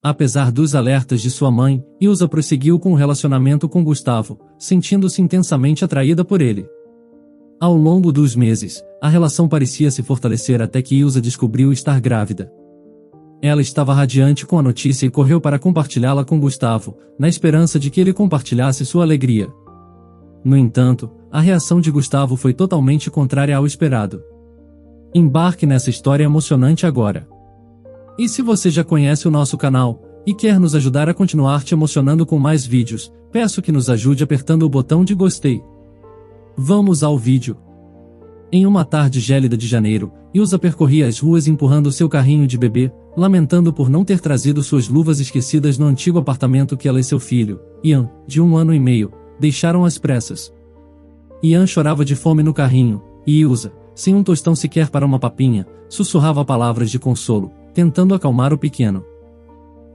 Apesar dos alertas de sua mãe, Ilza prosseguiu com o relacionamento com Gustavo, sentindo-se intensamente atraída por ele. Ao longo dos meses, a relação parecia se fortalecer até que Ilza descobriu estar grávida. Ela estava radiante com a notícia e correu para compartilhá-la com Gustavo, na esperança de que ele compartilhasse sua alegria. No entanto, a reação de Gustavo foi totalmente contrária ao esperado. Embarque nessa história emocionante agora. E se você já conhece o nosso canal, e quer nos ajudar a continuar te emocionando com mais vídeos, peço que nos ajude apertando o botão de gostei. Vamos ao vídeo. Em uma tarde gélida de janeiro, Ilza percorria as ruas empurrando seu carrinho de bebê, lamentando por não ter trazido suas luvas esquecidas no antigo apartamento que ela e seu filho, Ian, de 1 ano e meio, deixaram às pressas. Ian chorava de fome no carrinho, e Ilza, sem um tostão sequer para uma papinha, sussurrava palavras de consolo, tentando acalmar o pequeno.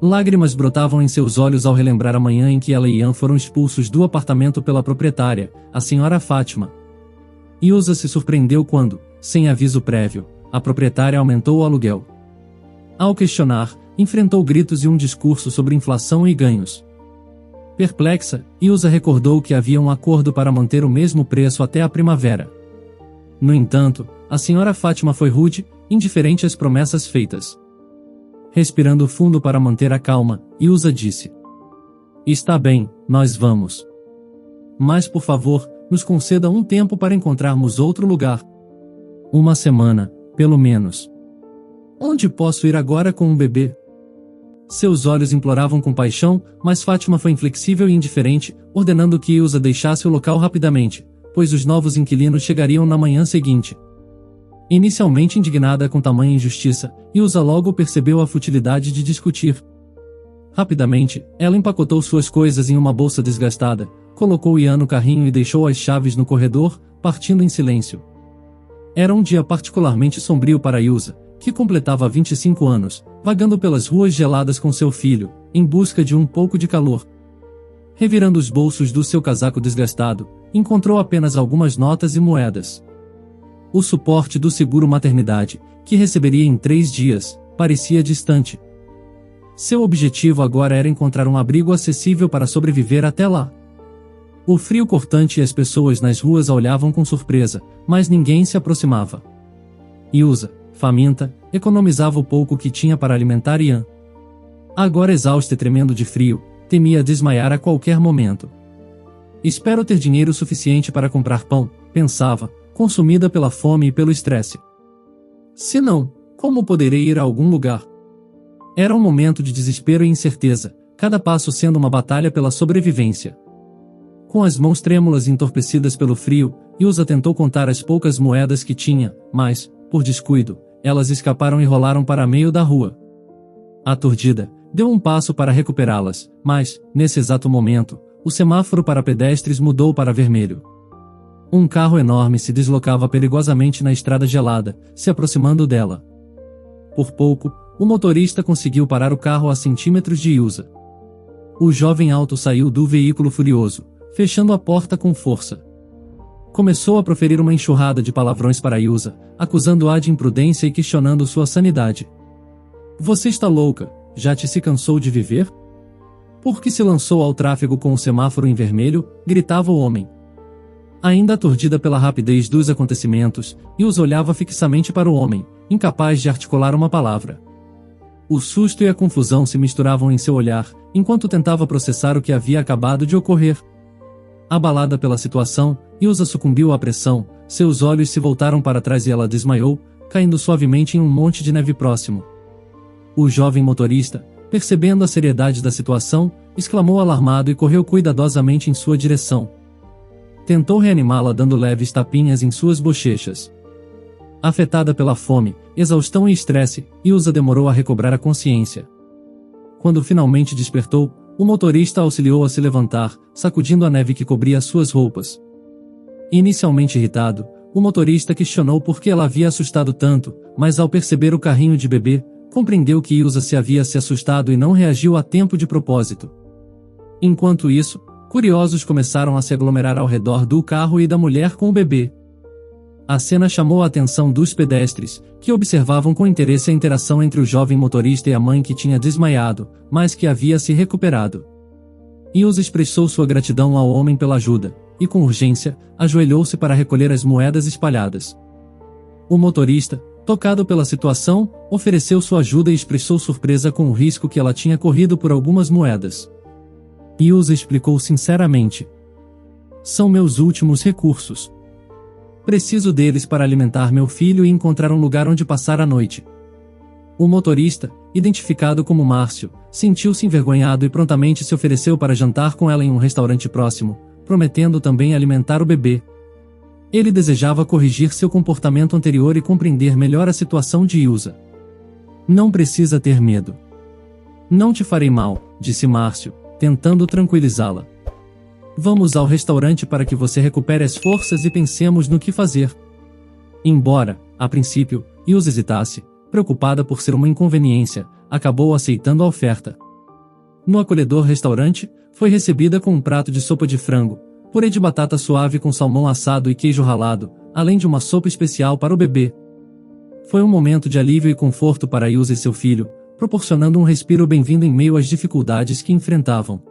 Lágrimas brotavam em seus olhos ao relembrar a manhã em que ela e Ian foram expulsos do apartamento pela proprietária, a senhora Fátima. Ilza se surpreendeu quando, sem aviso prévio, a proprietária aumentou o aluguel. Ao questionar, enfrentou gritos e um discurso sobre inflação e ganhos. Perplexa, Ilza recordou que havia um acordo para manter o mesmo preço até a primavera. No entanto, a senhora Fátima foi rude, indiferente às promessas feitas. Respirando fundo para manter a calma, Ilza disse: "Está bem, nós vamos. Mas por favor, nos conceda um tempo para encontrarmos outro lugar. 1 semana, pelo menos. Onde posso ir agora com um bebê?" Seus olhos imploravam com paixão, mas Fátima foi inflexível e indiferente, ordenando que Ilza deixasse o local rapidamente, pois os novos inquilinos chegariam na manhã seguinte. Inicialmente indignada com tamanha injustiça, Ilza logo percebeu a futilidade de discutir. Rapidamente, ela empacotou suas coisas em uma bolsa desgastada, colocou Ian no carrinho e deixou as chaves no corredor, partindo em silêncio. Era um dia particularmente sombrio para Ilza, que completava 25 anos, vagando pelas ruas geladas com seu filho, em busca de um pouco de calor. Revirando os bolsos do seu casaco desgastado, encontrou apenas algumas notas e moedas. O suporte do seguro maternidade, que receberia em 3 dias, parecia distante. Seu objetivo agora era encontrar um abrigo acessível para sobreviver até lá. O frio cortante e as pessoas nas ruas a olhavam com surpresa, mas ninguém se aproximava. Ilza, faminta, economizava o pouco que tinha para alimentar Ian. Agora exausta e tremendo de frio, temia desmaiar a qualquer momento. "Espero ter dinheiro suficiente para comprar pão", pensava, consumida pela fome e pelo estresse. "Se não, como poderei ir a algum lugar?" Era um momento de desespero e incerteza, cada passo sendo uma batalha pela sobrevivência. Com as mãos trêmulas e entorpecidas pelo frio, Ilza tentou contar as poucas moedas que tinha, mas, por descuido, elas escaparam e rolaram para meio da rua. Aturdida, deu um passo para recuperá-las, mas, nesse exato momento, o semáforo para pedestres mudou para vermelho. Um carro enorme se deslocava perigosamente na estrada gelada, se aproximando dela. Por pouco, o motorista conseguiu parar o carro a centímetros de Ilza. O jovem alto saiu do veículo furioso, fechando a porta com força. Começou a proferir uma enxurrada de palavrões para Ilza, acusando-a de imprudência e questionando sua sanidade. "Você está louca? Já se cansou de viver? Por que se lançou ao tráfego com o semáforo em vermelho?", gritava o homem. Ainda aturdida pela rapidez dos acontecimentos, Ilza olhava fixamente para o homem, incapaz de articular uma palavra. O susto e a confusão se misturavam em seu olhar, enquanto tentava processar o que havia acabado de ocorrer. Abalada pela situação, Ilza sucumbiu à pressão, seus olhos se voltaram para trás e ela desmaiou, caindo suavemente em um monte de neve próximo. O jovem motorista, percebendo a seriedade da situação, exclamou alarmado e correu cuidadosamente em sua direção. Tentou reanimá-la dando leves tapinhas em suas bochechas. Afetada pela fome, exaustão e estresse, Ilza demorou a recobrar a consciência. Quando finalmente despertou, o motorista auxiliou a se levantar, sacudindo a neve que cobria suas roupas. Inicialmente irritado, o motorista questionou por que ela havia assustado tanto, mas ao perceber o carrinho de bebê, compreendeu que Ilza se havia assustado e não reagiu a tempo de propósito. Enquanto isso, curiosos começaram a se aglomerar ao redor do carro e da mulher com o bebê. A cena chamou a atenção dos pedestres, que observavam com interesse a interação entre o jovem motorista e a mãe que tinha desmaiado, mas que havia se recuperado. Ilza expressou sua gratidão ao homem pela ajuda, e com urgência, ajoelhou-se para recolher as moedas espalhadas. O motorista, tocado pela situação, ofereceu sua ajuda e expressou surpresa com o risco que ela tinha corrido por algumas moedas. Ilza explicou sinceramente: "São meus últimos recursos. Preciso deles para alimentar meu filho e encontrar um lugar onde passar a noite." O motorista, identificado como Márcio, sentiu-se envergonhado e prontamente se ofereceu para jantar com ela em um restaurante próximo, prometendo também alimentar o bebê. Ele desejava corrigir seu comportamento anterior e compreender melhor a situação de Ilza. "Não precisa ter medo. Não te farei mal", disse Márcio, tentando tranquilizá-la. "Vamos ao restaurante para que você recupere as forças e pensemos no que fazer." Embora, a princípio, Ilza hesitasse, preocupada por ser uma inconveniência, acabou aceitando a oferta. No acolhedor restaurante, foi recebida com um prato de sopa de frango, purê de batata suave com salmão assado e queijo ralado, além de uma sopa especial para o bebê. Foi um momento de alívio e conforto para Ilza e seu filho, proporcionando um respiro bem-vindo em meio às dificuldades que enfrentavam.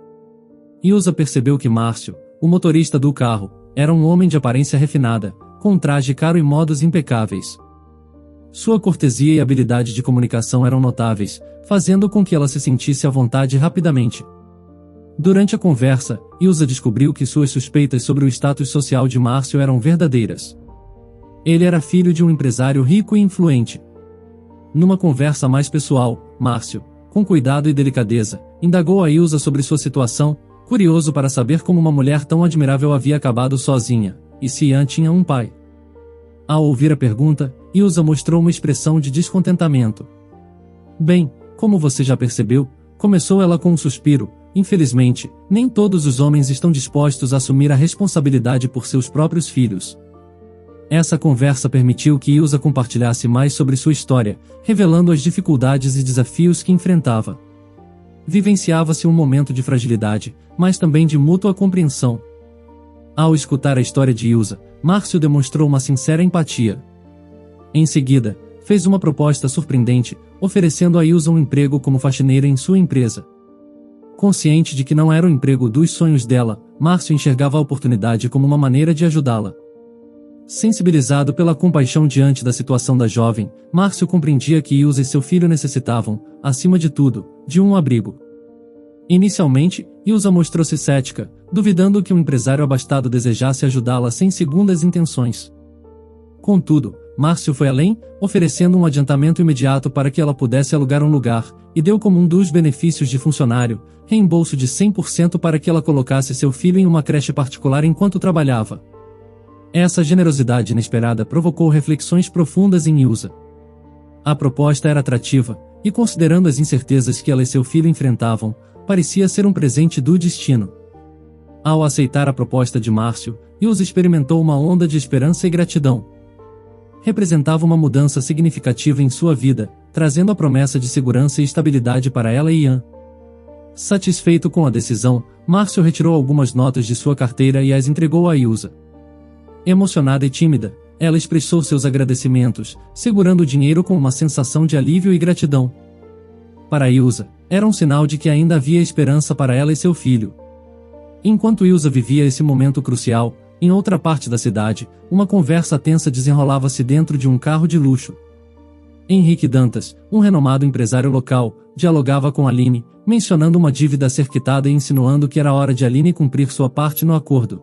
Ilza percebeu que Márcio, o motorista do carro, era um homem de aparência refinada, com um traje caro e modos impecáveis. Sua cortesia e habilidade de comunicação eram notáveis, fazendo com que ela se sentisse à vontade rapidamente. Durante a conversa, Ilza descobriu que suas suspeitas sobre o status social de Márcio eram verdadeiras. Ele era filho de um empresário rico e influente. Numa conversa mais pessoal, Márcio, com cuidado e delicadeza, indagou a Ilza sobre sua situação, curioso para saber como uma mulher tão admirável havia acabado sozinha, e se Ian tinha um pai. Ao ouvir a pergunta, Ilza mostrou uma expressão de descontentamento. "Bem, como você já percebeu", começou ela com um suspiro, "infelizmente, nem todos os homens estão dispostos a assumir a responsabilidade por seus próprios filhos." Essa conversa permitiu que Ilza compartilhasse mais sobre sua história, revelando as dificuldades e desafios que enfrentava. Vivenciava-se um momento de fragilidade, mas também de mútua compreensão. Ao escutar a história de Ilza, Márcio demonstrou uma sincera empatia. Em seguida, fez uma proposta surpreendente, oferecendo a Ilza um emprego como faxineira em sua empresa. Consciente de que não era o emprego dos sonhos dela, Márcio enxergava a oportunidade como uma maneira de ajudá-la. Sensibilizado pela compaixão diante da situação da jovem, Márcio compreendia que Ilza e seu filho necessitavam, acima de tudo, de um abrigo. Inicialmente, Ilza mostrou-se cética, duvidando que um empresário abastado desejasse ajudá-la sem segundas intenções. Contudo, Márcio foi além, oferecendo um adiantamento imediato para que ela pudesse alugar um lugar, e deu como um dos benefícios de funcionário, reembolso de 100% para que ela colocasse seu filho em uma creche particular enquanto trabalhava. Essa generosidade inesperada provocou reflexões profundas em Ilza. A proposta era atrativa, e considerando as incertezas que ela e seu filho enfrentavam, parecia ser um presente do destino. Ao aceitar a proposta de Márcio, Ilza experimentou uma onda de esperança e gratidão. Representava uma mudança significativa em sua vida, trazendo a promessa de segurança e estabilidade para ela e Ian. Satisfeito com a decisão, Márcio retirou algumas notas de sua carteira e as entregou a Ilza. Emocionada e tímida, ela expressou seus agradecimentos, segurando o dinheiro com uma sensação de alívio e gratidão. Para Ilza, era um sinal de que ainda havia esperança para ela e seu filho. Enquanto Ilza vivia esse momento crucial, em outra parte da cidade, uma conversa tensa desenrolava-se dentro de um carro de luxo. Henrique Dantas, um renomado empresário local, dialogava com Aline, mencionando uma dívida a ser quitada e insinuando que era hora de Aline cumprir sua parte no acordo.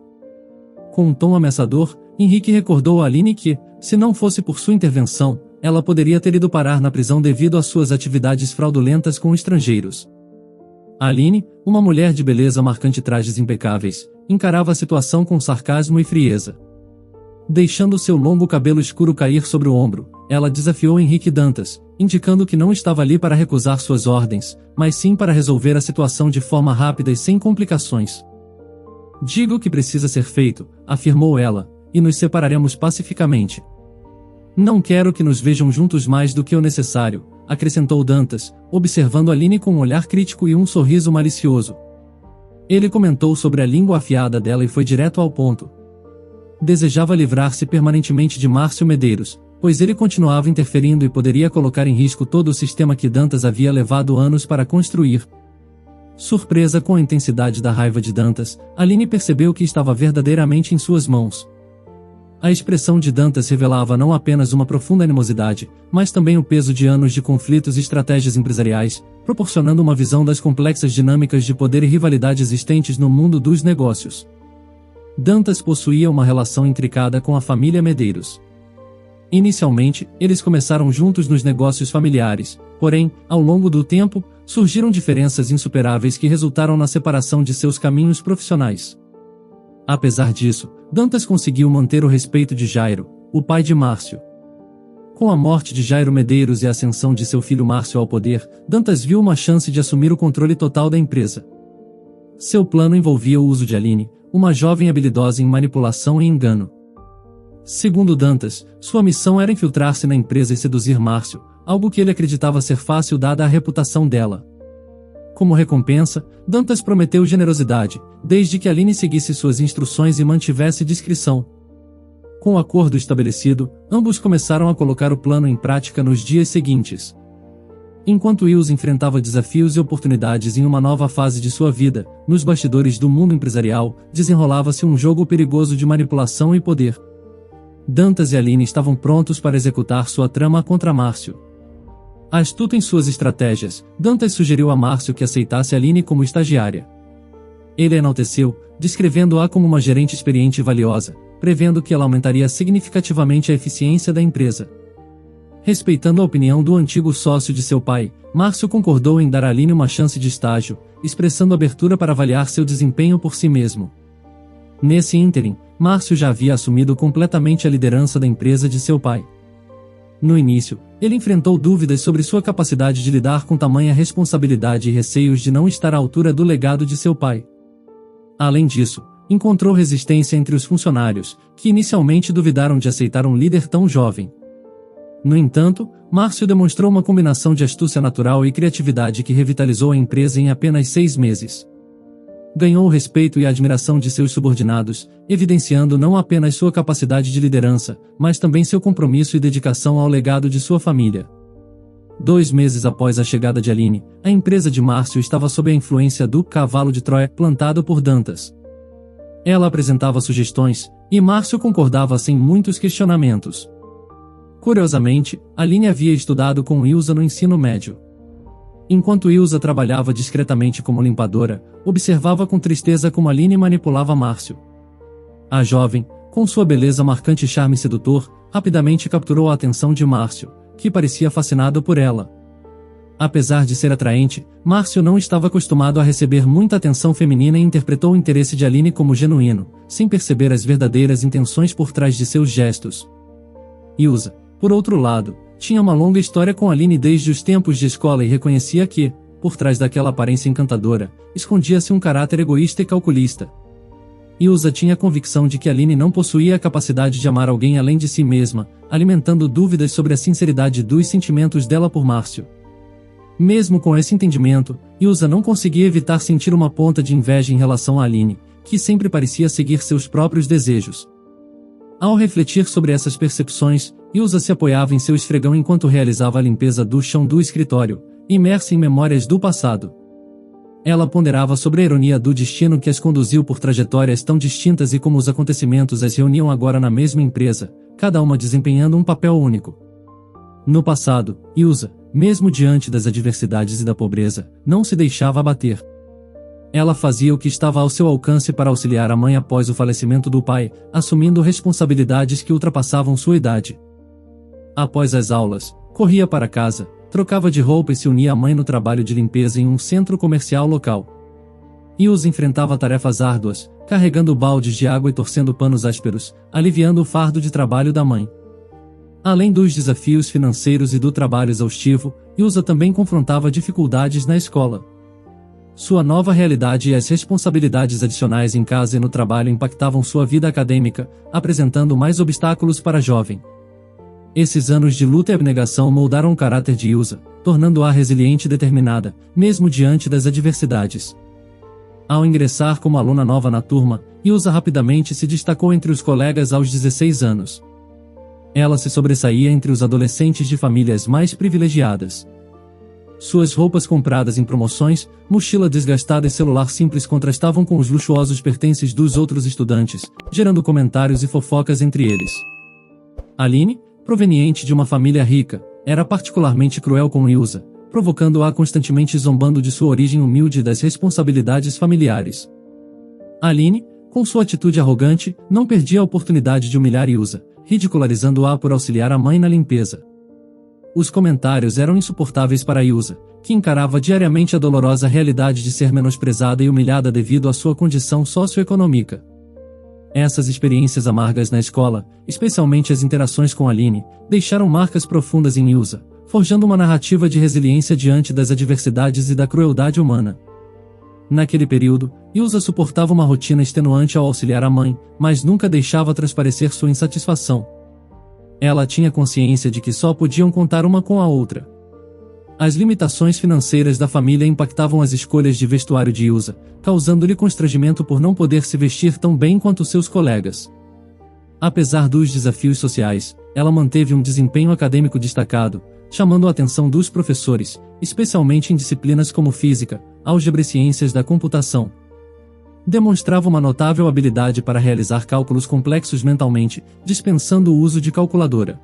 Com um tom ameaçador, Henrique recordou a Aline que, se não fosse por sua intervenção, ela poderia ter ido parar na prisão devido às suas atividades fraudulentas com estrangeiros. Aline, uma mulher de beleza marcante e trajes impecáveis, encarava a situação com sarcasmo e frieza. Deixando seu longo cabelo escuro cair sobre o ombro, ela desafiou Henrique Dantas, indicando que não estava ali para recusar suas ordens, mas sim para resolver a situação de forma rápida e sem complicações. "Diga o que precisa ser feito", afirmou ela, "e nos separaremos pacificamente." "Não quero que nos vejam juntos mais do que o necessário", acrescentou Dantas, observando Aline com um olhar crítico e um sorriso malicioso. Ele comentou sobre a língua afiada dela e foi direto ao ponto. desejava livrar-se permanentemente de Márcio Medeiros, pois ele continuava interferindo e poderia colocar em risco todo o sistema que Dantas havia levado anos para construir. Surpresa com a intensidade da raiva de Dantas, Aline percebeu que estava verdadeiramente em suas mãos. A expressão de Dantas revelava não apenas uma profunda animosidade, mas também o peso de anos de conflitos e estratégias empresariais, proporcionando uma visão das complexas dinâmicas de poder e rivalidade existentes no mundo dos negócios. Dantas possuía uma relação intricada com a família Medeiros. Inicialmente, eles começaram juntos nos negócios familiares, porém, ao longo do tempo, surgiram diferenças insuperáveis que resultaram na separação de seus caminhos profissionais. Apesar disso, Dantas conseguiu manter o respeito de Jairo, o pai de Márcio. Com a morte de Jairo Medeiros e a ascensão de seu filho Márcio ao poder, Dantas viu uma chance de assumir o controle total da empresa. Seu plano envolvia o uso de Aline, uma jovem habilidosa em manipulação e engano. Segundo Dantas, sua missão era infiltrar-se na empresa e seduzir Márcio, algo que ele acreditava ser fácil dada a reputação dela. Como recompensa, Dantas prometeu generosidade, desde que Aline seguisse suas instruções e mantivesse discrição. Com o acordo estabelecido, ambos começaram a colocar o plano em prática nos dias seguintes. Enquanto Ilse enfrentava desafios e oportunidades em uma nova fase de sua vida, nos bastidores do mundo empresarial, desenrolava-se um jogo perigoso de manipulação e poder. Dantas e Aline estavam prontos para executar sua trama contra Márcio. Astuto em suas estratégias, Dantas sugeriu a Márcio que aceitasse Aline como estagiária. Ele a enalteceu, descrevendo-a como uma gerente experiente e valiosa, prevendo que ela aumentaria significativamente a eficiência da empresa. Respeitando a opinião do antigo sócio de seu pai, Márcio concordou em dar a Aline uma chance de estágio, expressando abertura para avaliar seu desempenho por si mesmo. Nesse ínterim, Márcio já havia assumido completamente a liderança da empresa de seu pai. No início, ele enfrentou dúvidas sobre sua capacidade de lidar com tamanha responsabilidade e receios de não estar à altura do legado de seu pai. Além disso, encontrou resistência entre os funcionários, que inicialmente duvidaram de aceitar um líder tão jovem. No entanto, Márcio demonstrou uma combinação de astúcia natural e criatividade que revitalizou a empresa em apenas 6 meses. Ganhou o respeito e a admiração de seus subordinados, evidenciando não apenas sua capacidade de liderança, mas também seu compromisso e dedicação ao legado de sua família. 2 meses após a chegada de Aline, a empresa de Márcio estava sob a influência do cavalo de Troia plantado por Dantas. Ela apresentava sugestões, e Márcio concordava sem muitos questionamentos. Curiosamente, Aline havia estudado com Ilsa no ensino médio. Enquanto Ilsa trabalhava discretamente como limpadora, observava com tristeza como Aline manipulava Márcio. A jovem, com sua beleza marcante e charme sedutor, rapidamente capturou a atenção de Márcio, que parecia fascinado por ela. Apesar de ser atraente, Márcio não estava acostumado a receber muita atenção feminina e interpretou o interesse de Aline como genuíno, sem perceber as verdadeiras intenções por trás de seus gestos. Ilsa, por outro lado, tinha uma longa história com Aline desde os tempos de escola e reconhecia que, por trás daquela aparência encantadora, escondia-se um caráter egoísta e calculista. Ilsa tinha a convicção de que Aline não possuía a capacidade de amar alguém além de si mesma, alimentando dúvidas sobre a sinceridade dos sentimentos dela por Márcio. Mesmo com esse entendimento, Ilsa não conseguia evitar sentir uma ponta de inveja em relação a Aline, que sempre parecia seguir seus próprios desejos. Ao refletir sobre essas percepções, Ilsa se apoiava em seu esfregão enquanto realizava a limpeza do chão do escritório, imersa em memórias do passado. Ela ponderava sobre a ironia do destino que as conduziu por trajetórias tão distintas e como os acontecimentos as reuniam agora na mesma empresa, cada uma desempenhando um papel único. No passado, Ilsa, mesmo diante das adversidades e da pobreza, não se deixava abater. Ela fazia o que estava ao seu alcance para auxiliar a mãe após o falecimento do pai, assumindo responsabilidades que ultrapassavam sua idade. Após as aulas, corria para casa, trocava de roupa e se unia à mãe no trabalho de limpeza em um centro comercial local. Ilsa enfrentava tarefas árduas, carregando baldes de água e torcendo panos ásperos, aliviando o fardo de trabalho da mãe. Além dos desafios financeiros e do trabalho exaustivo, Ilsa também confrontava dificuldades na escola. Sua nova realidade e as responsabilidades adicionais em casa e no trabalho impactavam sua vida acadêmica, apresentando mais obstáculos para a jovem. Esses anos de luta e abnegação moldaram o caráter de Ilsa, tornando-a resiliente e determinada, mesmo diante das adversidades. Ao ingressar como aluna nova na turma, Ilza rapidamente se destacou entre os colegas aos 16 anos. Ela se sobressaía entre os adolescentes de famílias mais privilegiadas. Suas roupas compradas em promoções, mochila desgastada e celular simples contrastavam com os luxuosos pertences dos outros estudantes, gerando comentários e fofocas entre eles. Aline, proveniente de uma família rica, era particularmente cruel com Ilza, provocando-a constantemente zombando de sua origem humilde e das responsabilidades familiares. Aline, com sua atitude arrogante, não perdia a oportunidade de humilhar Ilza, ridicularizando-a por auxiliar a mãe na limpeza. Os comentários eram insuportáveis para Ilza, que encarava diariamente a dolorosa realidade de ser menosprezada e humilhada devido à sua condição socioeconômica. Essas experiências amargas na escola, especialmente as interações com Aline, deixaram marcas profundas em Ilza, forjando uma narrativa de resiliência diante das adversidades e da crueldade humana. Naquele período, Ilza suportava uma rotina extenuante ao auxiliar a mãe, mas nunca deixava transparecer sua insatisfação. Ela tinha consciência de que só podiam contar uma com a outra. As limitações financeiras da família impactavam as escolhas de vestuário de Ilza, causando-lhe constrangimento por não poder se vestir tão bem quanto seus colegas. Apesar dos desafios sociais, ela manteve um desempenho acadêmico destacado, chamando a atenção dos professores, especialmente em disciplinas como física, álgebra e ciências da computação. Demonstrava uma notável habilidade para realizar cálculos complexos mentalmente, dispensando o uso de calculadora.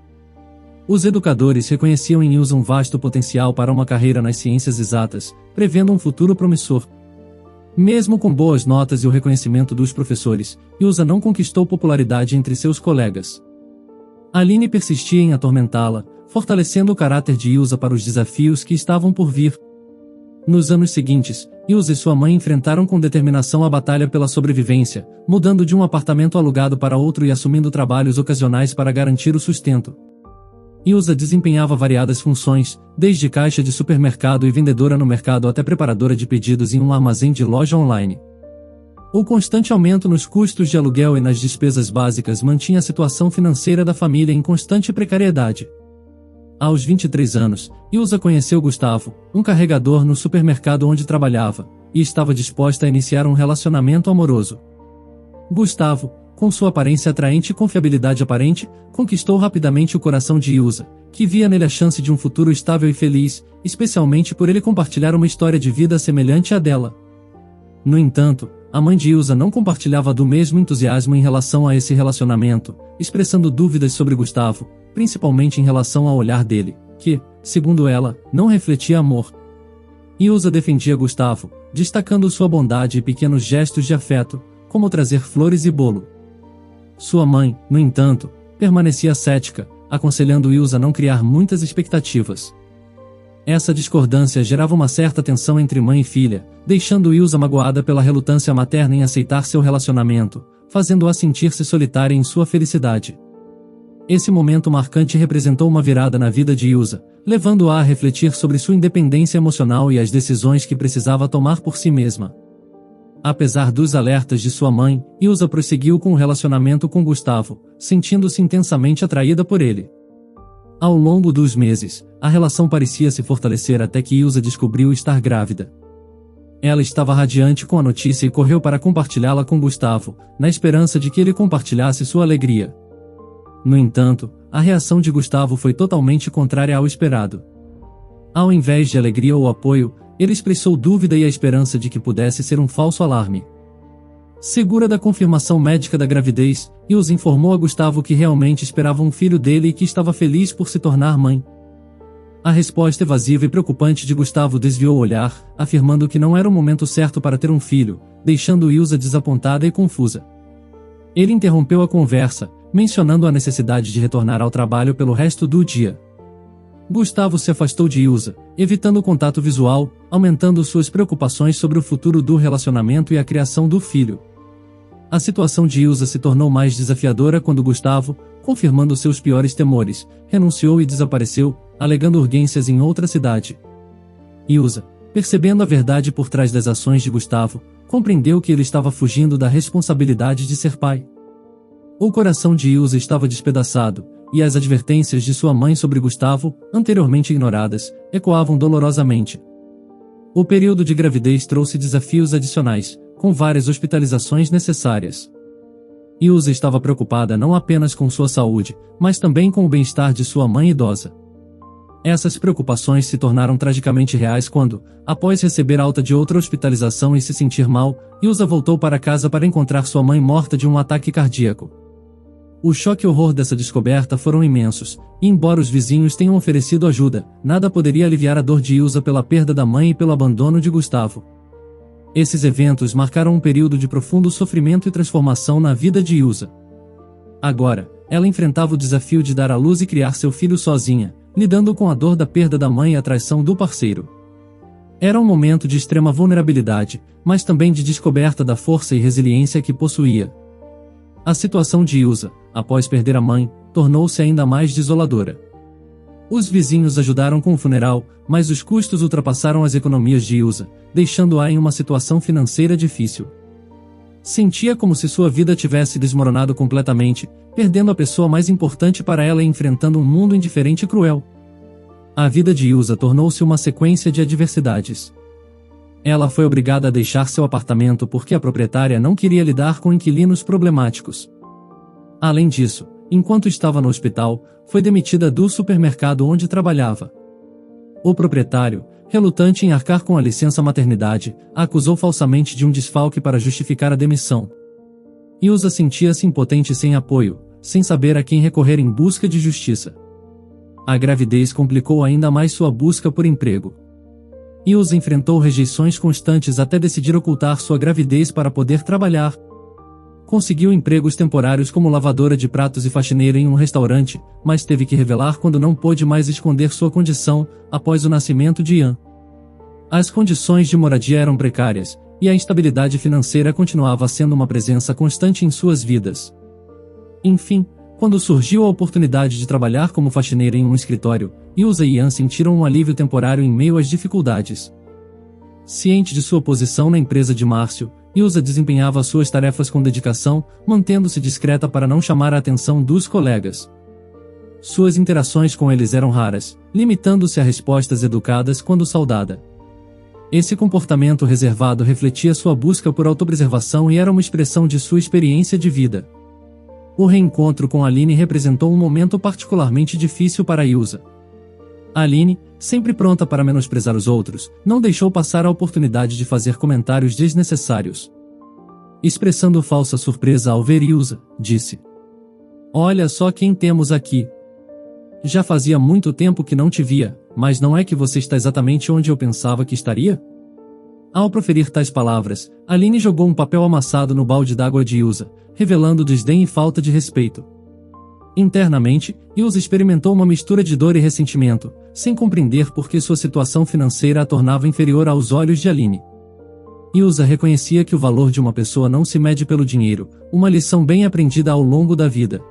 Os educadores reconheciam em Ilza um vasto potencial para uma carreira nas ciências exatas, prevendo um futuro promissor. Mesmo com boas notas e o reconhecimento dos professores, Ilza não conquistou popularidade entre seus colegas. Aline persistia em atormentá-la, fortalecendo o caráter de Ilza para os desafios que estavam por vir. Nos anos seguintes, Ilza e sua mãe enfrentaram com determinação a batalha pela sobrevivência, mudando de um apartamento alugado para outro e assumindo trabalhos ocasionais para garantir o sustento. Ilza desempenhava variadas funções, desde caixa de supermercado e vendedora no mercado até preparadora de pedidos em um armazém de loja online. O constante aumento nos custos de aluguel e nas despesas básicas mantinha a situação financeira da família em constante precariedade. Aos 23 anos, Ilza conheceu Gustavo, um carregador no supermercado onde trabalhava, e estava disposta a iniciar um relacionamento amoroso. Gustavo, com sua aparência atraente e confiabilidade aparente, conquistou rapidamente o coração de Ilza, que via nele a chance de um futuro estável e feliz, especialmente por ele compartilhar uma história de vida semelhante à dela. No entanto, a mãe de Ilza não compartilhava do mesmo entusiasmo em relação a esse relacionamento, expressando dúvidas sobre Gustavo, principalmente em relação ao olhar dele, que, segundo ela, não refletia amor. Ilza defendia Gustavo, destacando sua bondade e pequenos gestos de afeto, como trazer flores e bolo. Sua mãe, no entanto, permanecia cética, aconselhando Ilza a não criar muitas expectativas. Essa discordância gerava uma certa tensão entre mãe e filha, deixando Ilza magoada pela relutância materna em aceitar seu relacionamento, fazendo-a sentir-se solitária em sua felicidade. Esse momento marcante representou uma virada na vida de Ilza, levando-a a refletir sobre sua independência emocional e as decisões que precisava tomar por si mesma. Apesar dos alertas de sua mãe, Ilza prosseguiu com o relacionamento com Gustavo, sentindo-se intensamente atraída por ele. Ao longo dos meses, a relação parecia se fortalecer até que Ilza descobriu estar grávida. Ela estava radiante com a notícia e correu para compartilhá-la com Gustavo, na esperança de que ele compartilhasse sua alegria. No entanto, a reação de Gustavo foi totalmente contrária ao esperado. Ao invés de alegria ou apoio, ele expressou dúvida e a esperança de que pudesse ser um falso alarme. Segura da confirmação médica da gravidez, Ilza informou a Gustavo que realmente esperava um filho dele e que estava feliz por se tornar mãe. A resposta evasiva e preocupante de Gustavo desviou o olhar, afirmando que não era o momento certo para ter um filho, deixando Ilza desapontada e confusa. Ele interrompeu a conversa, mencionando a necessidade de retornar ao trabalho pelo resto do dia. Gustavo se afastou de Ilza, evitando o contato visual, aumentando suas preocupações sobre o futuro do relacionamento e a criação do filho. A situação de Ilza se tornou mais desafiadora quando Gustavo, confirmando seus piores temores, renunciou e desapareceu, alegando urgências em outra cidade. Ilza, percebendo a verdade por trás das ações de Gustavo, compreendeu que ele estava fugindo da responsabilidade de ser pai. O coração de Ilza estava despedaçado, e as advertências de sua mãe sobre Gustavo, anteriormente ignoradas, ecoavam dolorosamente. O período de gravidez trouxe desafios adicionais, com várias hospitalizações necessárias. Ilza estava preocupada não apenas com sua saúde, mas também com o bem-estar de sua mãe idosa. Essas preocupações se tornaram tragicamente reais quando, após receber alta de outra hospitalização e se sentir mal, Ilza voltou para casa para encontrar sua mãe morta de um ataque cardíaco. O choque e o horror dessa descoberta foram imensos, e embora os vizinhos tenham oferecido ajuda, nada poderia aliviar a dor de Ilza pela perda da mãe e pelo abandono de Gustavo. Esses eventos marcaram um período de profundo sofrimento e transformação na vida de Ilza. Agora, ela enfrentava o desafio de dar à luz e criar seu filho sozinha, lidando com a dor da perda da mãe e a traição do parceiro. Era um momento de extrema vulnerabilidade, mas também de descoberta da força e resiliência que possuía. A situação de Ilza, após perder a mãe, tornou-se ainda mais desoladora. Os vizinhos ajudaram com o funeral, mas os custos ultrapassaram as economias de Ilza, deixando-a em uma situação financeira difícil. Sentia como se sua vida tivesse desmoronado completamente, perdendo a pessoa mais importante para ela e enfrentando um mundo indiferente e cruel. A vida de Ilza tornou-se uma sequência de adversidades. Ela foi obrigada a deixar seu apartamento porque a proprietária não queria lidar com inquilinos problemáticos. Além disso, enquanto estava no hospital, foi demitida do supermercado onde trabalhava. O proprietário, relutante em arcar com a licença maternidade, a acusou falsamente de um desfalque para justificar a demissão. Ilza sentia-se impotente sem apoio, sem saber a quem recorrer em busca de justiça. A gravidez complicou ainda mais sua busca por emprego. Ilza enfrentou rejeições constantes até decidir ocultar sua gravidez para poder trabalhar. Conseguiu empregos temporários como lavadora de pratos e faxineira em um restaurante, mas teve que revelar quando não pôde mais esconder sua condição, após o nascimento de Ian. As condições de moradia eram precárias, e a instabilidade financeira continuava sendo uma presença constante em suas vidas. Enfim, quando surgiu a oportunidade de trabalhar como faxineira em um escritório, Ilza e Ian sentiram um alívio temporário em meio às dificuldades. Ciente de sua posição na empresa de Márcio, Ilza desempenhava suas tarefas com dedicação, mantendo-se discreta para não chamar a atenção dos colegas. Suas interações com eles eram raras, limitando-se a respostas educadas quando saudada. Esse comportamento reservado refletia sua busca por autopreservação e era uma expressão de sua experiência de vida. O reencontro com Aline representou um momento particularmente difícil para Ilza. Aline, sempre pronta para menosprezar os outros, não deixou passar a oportunidade de fazer comentários desnecessários. Expressando falsa surpresa ao ver Ilza, disse: "Olha só quem temos aqui. Já fazia muito tempo que não te via, mas não é que você está exatamente onde eu pensava que estaria?" Ao proferir tais palavras, Aline jogou um papel amassado no balde d'água de Ilza, revelando desdém e falta de respeito. Internamente, Ilza experimentou uma mistura de dor e ressentimento, sem compreender por que sua situação financeira a tornava inferior aos olhos de Aline. Ilza reconhecia que o valor de uma pessoa não se mede pelo dinheiro, uma lição bem aprendida ao longo da vida.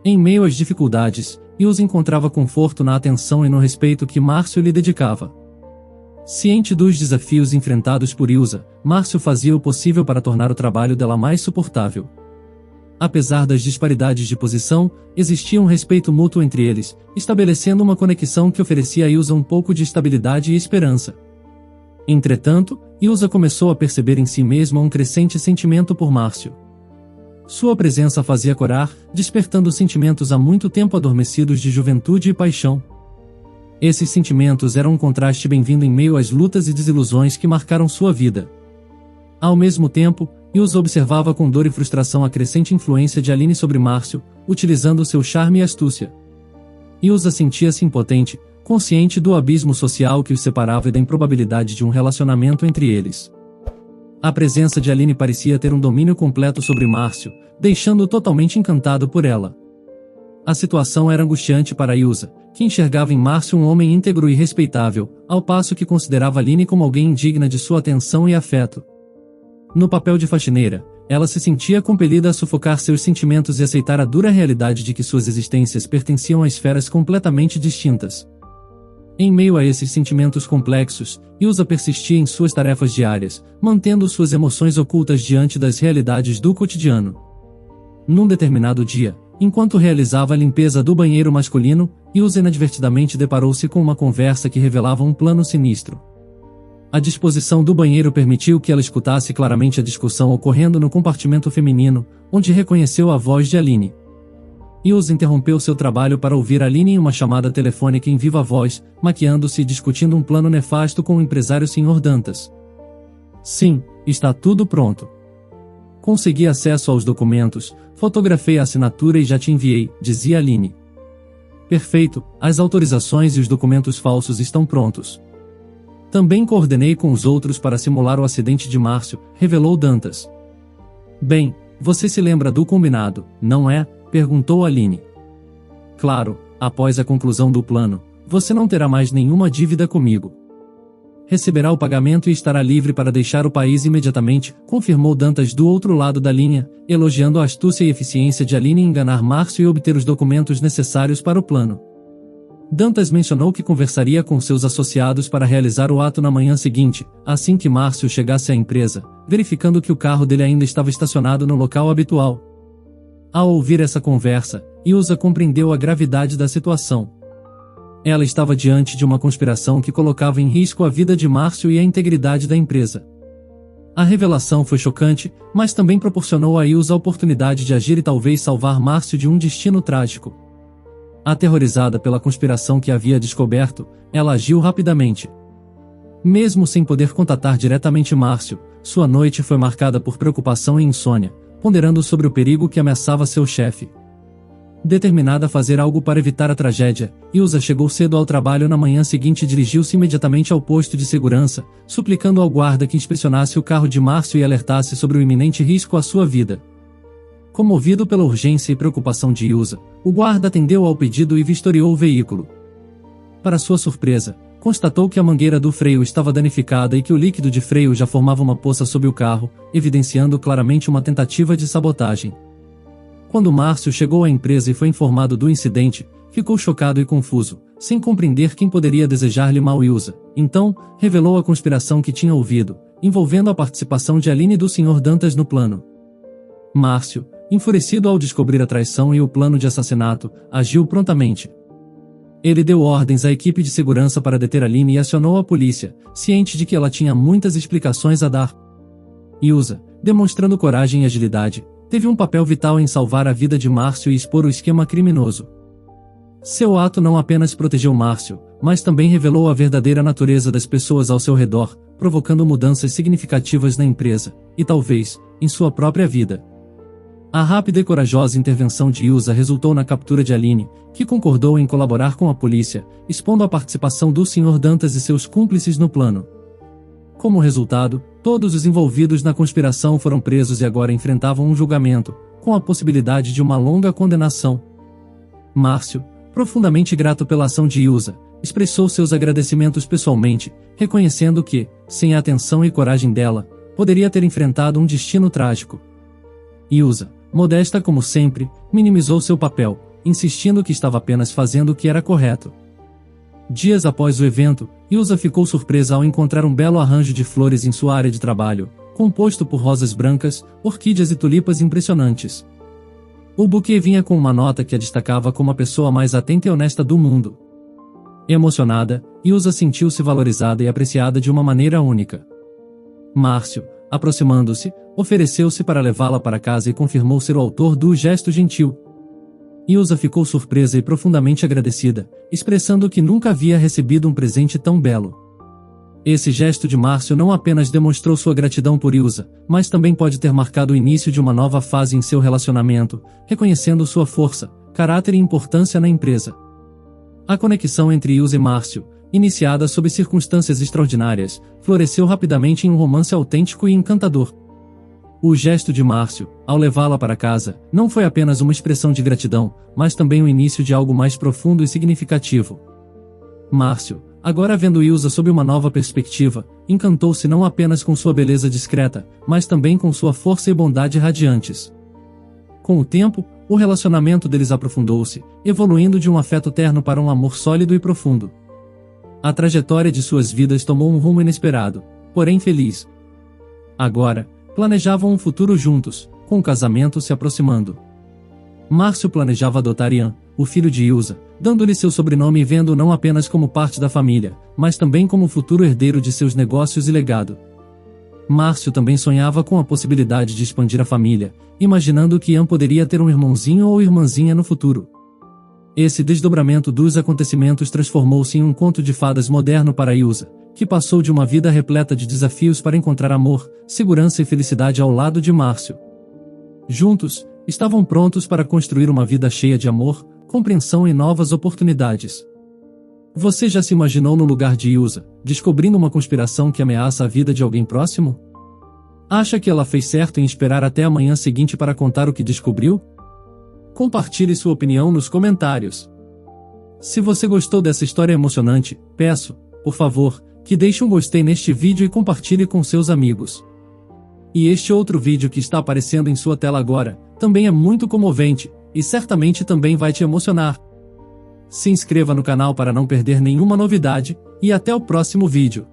Em meio às dificuldades, Ilza encontrava conforto na atenção e no respeito que Márcio lhe dedicava. Ciente dos desafios enfrentados por Ilza, Márcio fazia o possível para tornar o trabalho dela mais suportável. Apesar das disparidades de posição, existia um respeito mútuo entre eles, estabelecendo uma conexão que oferecia a Ilza um pouco de estabilidade e esperança. Entretanto, Ilza começou a perceber em si mesma um crescente sentimento por Márcio. Sua presença fazia corar, despertando sentimentos há muito tempo adormecidos de juventude e paixão. Esses sentimentos eram um contraste bem-vindo em meio às lutas e desilusões que marcaram sua vida. Ao mesmo tempo, Ilza observava com dor e frustração a crescente influência de Aline sobre Márcio, utilizando seu charme e astúcia. Ilza sentia-se impotente, consciente do abismo social que os separava e da improbabilidade de um relacionamento entre eles. A presença de Aline parecia ter um domínio completo sobre Márcio, deixando-o totalmente encantado por ela. A situação era angustiante para Ilza, que enxergava em Márcio um homem íntegro e respeitável, ao passo que considerava Aline como alguém indigna de sua atenção e afeto. No papel de faxineira, ela se sentia compelida a sufocar seus sentimentos e aceitar a dura realidade de que suas existências pertenciam a esferas completamente distintas. Em meio a esses sentimentos complexos, Ilza persistia em suas tarefas diárias, mantendo suas emoções ocultas diante das realidades do cotidiano. Num determinado dia, enquanto realizava a limpeza do banheiro masculino, Ilza inadvertidamente deparou-se com uma conversa que revelava um plano sinistro. A disposição do banheiro permitiu que ela escutasse claramente a discussão ocorrendo no compartimento feminino, onde reconheceu a voz de Aline. Ilza interrompeu seu trabalho para ouvir Aline em uma chamada telefônica em viva voz, maquiando-se e discutindo um plano nefasto com o empresário Sr. Dantas. Sim, está tudo pronto. Consegui acesso aos documentos, fotografei a assinatura e já te enviei, dizia Aline. Perfeito, as autorizações e os documentos falsos estão prontos. Também coordenei com os outros para simular o acidente de Márcio, revelou Dantas. Bem, você se lembra do combinado, não é? Perguntou Aline. Claro, após a conclusão do plano, você não terá mais nenhuma dívida comigo. Receberá o pagamento e estará livre para deixar o país imediatamente, confirmou Dantas do outro lado da linha, elogiando a astúcia e eficiência de Aline em enganar Márcio e obter os documentos necessários para o plano. Dantas mencionou que conversaria com seus associados para realizar o ato na manhã seguinte, assim que Márcio chegasse à empresa, verificando que o carro dele ainda estava estacionado no local habitual. Ao ouvir essa conversa, Ilza compreendeu a gravidade da situação. Ela estava diante de uma conspiração que colocava em risco a vida de Márcio e a integridade da empresa. A revelação foi chocante, mas também proporcionou a Ilza a oportunidade de agir e talvez salvar Márcio de um destino trágico. Aterrorizada pela conspiração que havia descoberto, ela agiu rapidamente. Mesmo sem poder contatar diretamente Márcio, sua noite foi marcada por preocupação e insônia, ponderando sobre o perigo que ameaçava seu chefe. Determinada a fazer algo para evitar a tragédia, Ilza chegou cedo ao trabalho na manhã seguinte e dirigiu-se imediatamente ao posto de segurança, suplicando ao guarda que inspecionasse o carro de Márcio e alertasse sobre o iminente risco à sua vida. Comovido pela urgência e preocupação de Ilza, o guarda atendeu ao pedido e vistoriou o veículo. Para sua surpresa, constatou que a mangueira do freio estava danificada e que o líquido de freio já formava uma poça sob o carro, evidenciando claramente uma tentativa de sabotagem. Quando Márcio chegou à empresa e foi informado do incidente, ficou chocado e confuso, sem compreender quem poderia desejar-lhe mal Ilza. Então, revelou a conspiração que tinha ouvido, envolvendo a participação de Aline e do Sr. Dantas no plano. Márcio, enfurecido ao descobrir a traição e o plano de assassinato, agiu prontamente. Ele deu ordens à equipe de segurança para deter Aline e acionou a polícia, ciente de que ela tinha muitas explicações a dar. Ilza, demonstrando coragem e agilidade, teve um papel vital em salvar a vida de Márcio e expor o esquema criminoso. Seu ato não apenas protegeu Márcio, mas também revelou a verdadeira natureza das pessoas ao seu redor, provocando mudanças significativas na empresa, e talvez, em sua própria vida. A rápida e corajosa intervenção de Ilza resultou na captura de Aline, que concordou em colaborar com a polícia, expondo a participação do Sr. Dantas e seus cúmplices no plano. Como resultado, todos os envolvidos na conspiração foram presos e agora enfrentavam um julgamento, com a possibilidade de uma longa condenação. Márcio, profundamente grato pela ação de Ilza, expressou seus agradecimentos pessoalmente, reconhecendo que, sem a atenção e coragem dela, poderia ter enfrentado um destino trágico. Ilza, modesta como sempre, minimizou seu papel, insistindo que estava apenas fazendo o que era correto. Dias após o evento, Ilza ficou surpresa ao encontrar um belo arranjo de flores em sua área de trabalho, composto por rosas brancas, orquídeas e tulipas impressionantes. O buquê vinha com uma nota que a destacava como a pessoa mais atenta e honesta do mundo. Emocionada, Ilza sentiu-se valorizada e apreciada de uma maneira única. Márcio, aproximando-se, ofereceu-se para levá-la para casa e confirmou ser o autor do gesto gentil. Ilza ficou surpresa e profundamente agradecida, expressando que nunca havia recebido um presente tão belo. Esse gesto de Márcio não apenas demonstrou sua gratidão por Ilza, mas também pode ter marcado o início de uma nova fase em seu relacionamento, reconhecendo sua força, caráter e importância na empresa. A conexão entre Ilza e Márcio, iniciada sob circunstâncias extraordinárias, floresceu rapidamente em um romance autêntico e encantador. O gesto de Márcio, ao levá-la para casa, não foi apenas uma expressão de gratidão, mas também o início de algo mais profundo e significativo. Márcio, agora vendo Ilza sob uma nova perspectiva, encantou-se não apenas com sua beleza discreta, mas também com sua força e bondade radiantes. Com o tempo, o relacionamento deles aprofundou-se, evoluindo de um afeto terno para um amor sólido e profundo. A trajetória de suas vidas tomou um rumo inesperado, porém feliz. Agora, planejavam um futuro juntos, com o casamento se aproximando. Márcio planejava adotar Ian, o filho de Ilsa, dando-lhe seu sobrenome e vendo-o não apenas como parte da família, mas também como futuro herdeiro de seus negócios e legado. Márcio também sonhava com a possibilidade de expandir a família, imaginando que Ian poderia ter um irmãozinho ou irmãzinha no futuro. Esse desdobramento dos acontecimentos transformou-se em um conto de fadas moderno para Ilsa, que passou de uma vida repleta de desafios para encontrar amor, segurança e felicidade ao lado de Márcio. Juntos, estavam prontos para construir uma vida cheia de amor, compreensão e novas oportunidades. Você já se imaginou no lugar de Ilsa, descobrindo uma conspiração que ameaça a vida de alguém próximo? Acha que ela fez certo em esperar até a manhã seguinte para contar o que descobriu? Compartilhe sua opinião nos comentários. Se você gostou dessa história emocionante, peço, por favor, que deixe um gostei neste vídeo e compartilhe com seus amigos. E este outro vídeo que está aparecendo em sua tela agora, também é muito comovente, e certamente também vai te emocionar. Se inscreva no canal para não perder nenhuma novidade, e até o próximo vídeo.